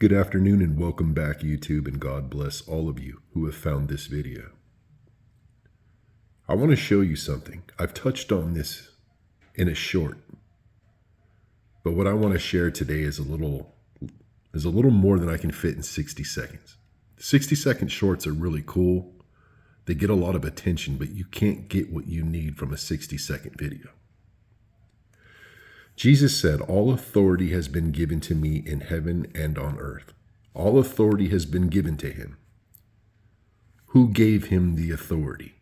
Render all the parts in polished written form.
Good afternoon and welcome back, YouTube, and God bless all of you who have found this video. I want to show you something. I've touched on this in a short, but what I want to share today is a little more than I can fit in 60 seconds. 60-second shorts are really cool. They get a lot of attention, but you can't get what you need from a 60-second video. Jesus said, "All authority has been given to me in heaven and on earth." All authority has been given to him. Who gave him the authority?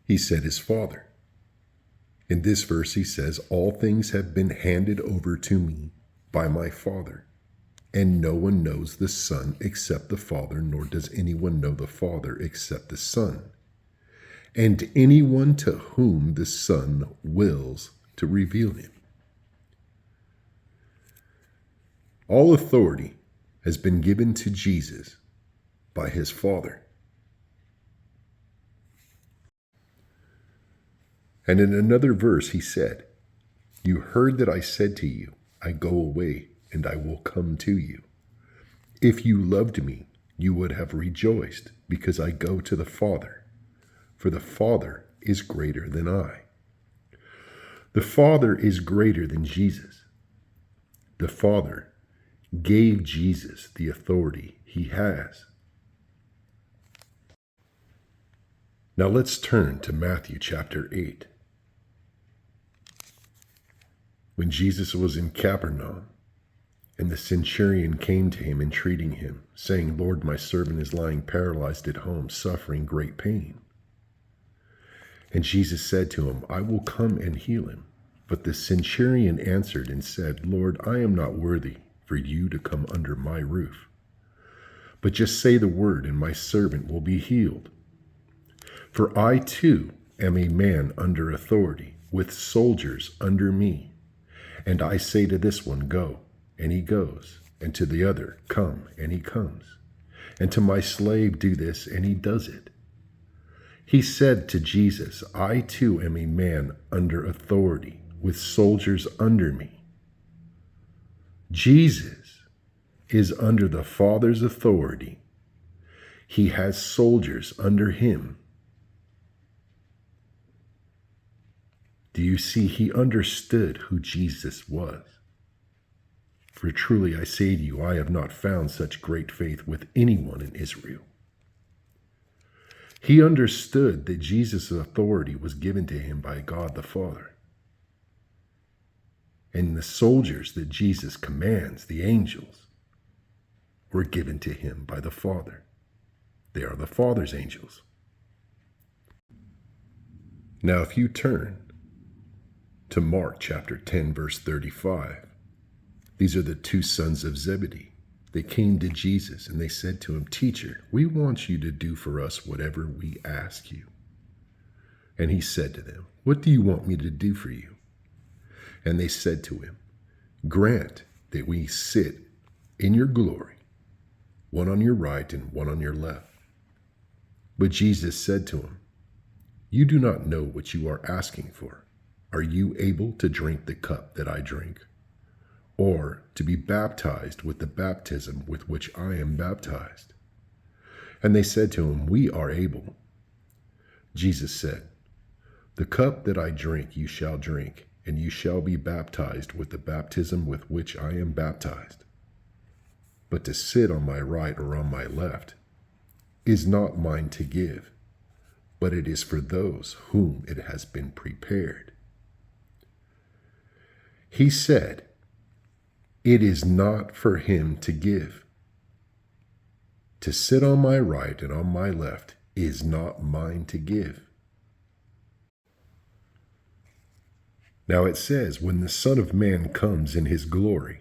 He said his Father. In this verse he says, "All things have been handed over to me by my Father, and no one knows the Son except the Father, nor does anyone know the Father except the Son, and anyone to whom the Son wills to reveal him." All authority has been given to Jesus by his Father. And in another verse he said, "You heard that I said to you, I go away and I will come to you. If you loved me, you would have rejoiced because I go to the Father. For the Father is greater than I." The Father is greater than Jesus. The Father gave Jesus the authority he has. Now let's turn to Matthew chapter 8. When Jesus was in Capernaum, and the centurion came to him entreating him, saying, "Lord, my servant is lying paralyzed at home, suffering great pain." And Jesus said to him, "I will come and heal him." But the centurion answered and said, "Lord, I am not worthy for you to come under my roof. But just say the word, and my servant will be healed. For I too am a man under authority, with soldiers under me. And I say to this one, 'Go,' and he goes, and to the other, 'Come,' and he comes, and to my slave, 'Do this,' and he does it." He said to Jesus, "I too am a man under authority, with soldiers under me." Jesus is under the Father's authority. He has soldiers under him. Do you see? He understood who Jesus was. "For truly I say to you, I have not found such great faith with anyone in Israel." He understood that Jesus' authority was given to him by God the Father. And the soldiers that Jesus commands, the angels, were given to him by the Father. They are the Father's angels. Now if you turn to Mark chapter 10, verse 35, these are the two sons of Zebedee. They came to Jesus and they said to him, "Teacher, we want you to do for us whatever we ask you." And he said to them, "What do you want me to do for you?" And they said to him, "Grant that we sit in your glory, one on your right and one on your left." But Jesus said to him, "You do not know what you are asking for. Are you able to drink the cup that I drink, or to be baptized with the baptism with which I am baptized?" And they said to him, "We are able." Jesus said, "The cup that I drink you shall drink, and you shall be baptized with the baptism with which I am baptized. But to sit on my right or on my left is not mine to give, but it is for those whom it has been prepared." He said, it is not for him to give. To sit on my right and on my left is not mine to give. Now it says, when the Son of Man comes in his glory,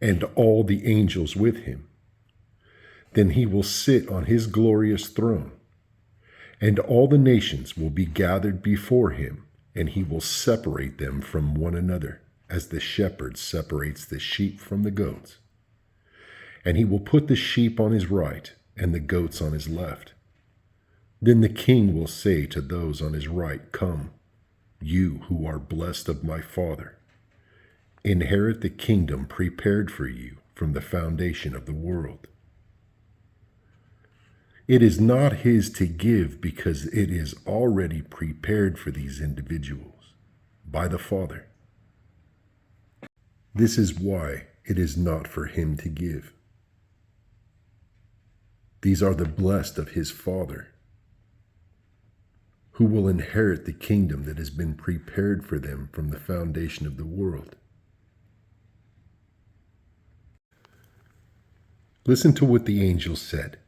and all the angels with him, then he will sit on his glorious throne, and all the nations will be gathered before him, and he will separate them from one another, as the shepherd separates the sheep from the goats. And he will put the sheep on his right and the goats on his left. Then the king will say to those on his right, "Come, you who are blessed of my Father, inherit the kingdom prepared for you from the foundation of the world. It is not his to give because it is already prepared for these individuals by the Father. This is why it is not for him to give. These are the blessed of his Father, who will inherit the kingdom that has been prepared for them from the foundation of the world. Listen to what the angel said.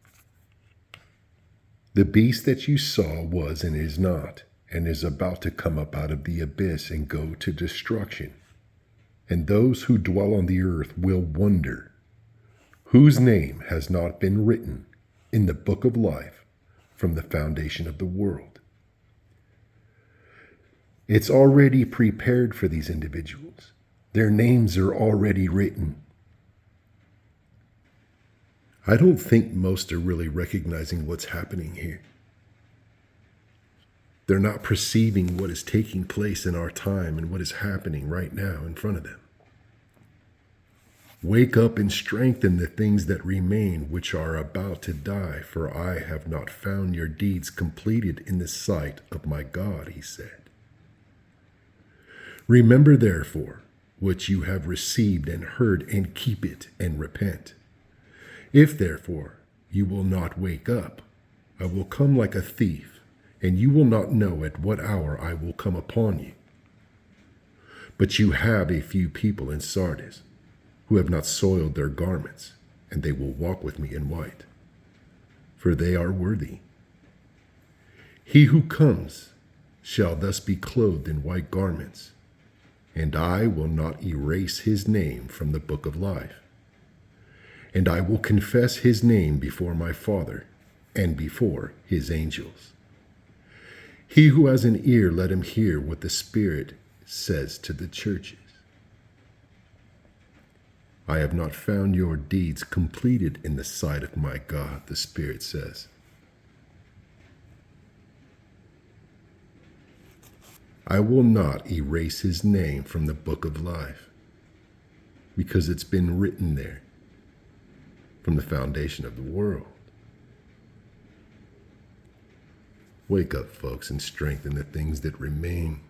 The beast that you saw was and is not, and is about to come up out of the abyss and go to destruction. And those who dwell on the earth will wonder, whose name has not been written in the book of life from the foundation of the world. It's already prepared for these individuals. Their names are already written. I don't think most are really recognizing what's happening here. They're not perceiving what is taking place in our time and what is happening right now in front of them. Wake up and strengthen the things that remain, which are about to die, for I have not found your deeds completed in the sight of my God, he said. Remember, therefore, what you have received and heard, and keep it and repent. If, therefore, you will not wake up, I will come like a thief, and you will not know at what hour I will come upon you. But you have a few people in Sardis who have not soiled their garments, and they will walk with me in white, for they are worthy. He who comes shall thus be clothed in white garments, and I will not erase his name from the book of life. And I will confess his name before my Father and before his angels. He who has an ear, let him hear what the Spirit says to the churches. I have not found your deeds completed in the sight of my God, the Spirit says. I will not erase his name from the book of life, because it's been written there from the foundation of the world. Wake up, folks, and strengthen the things that remain.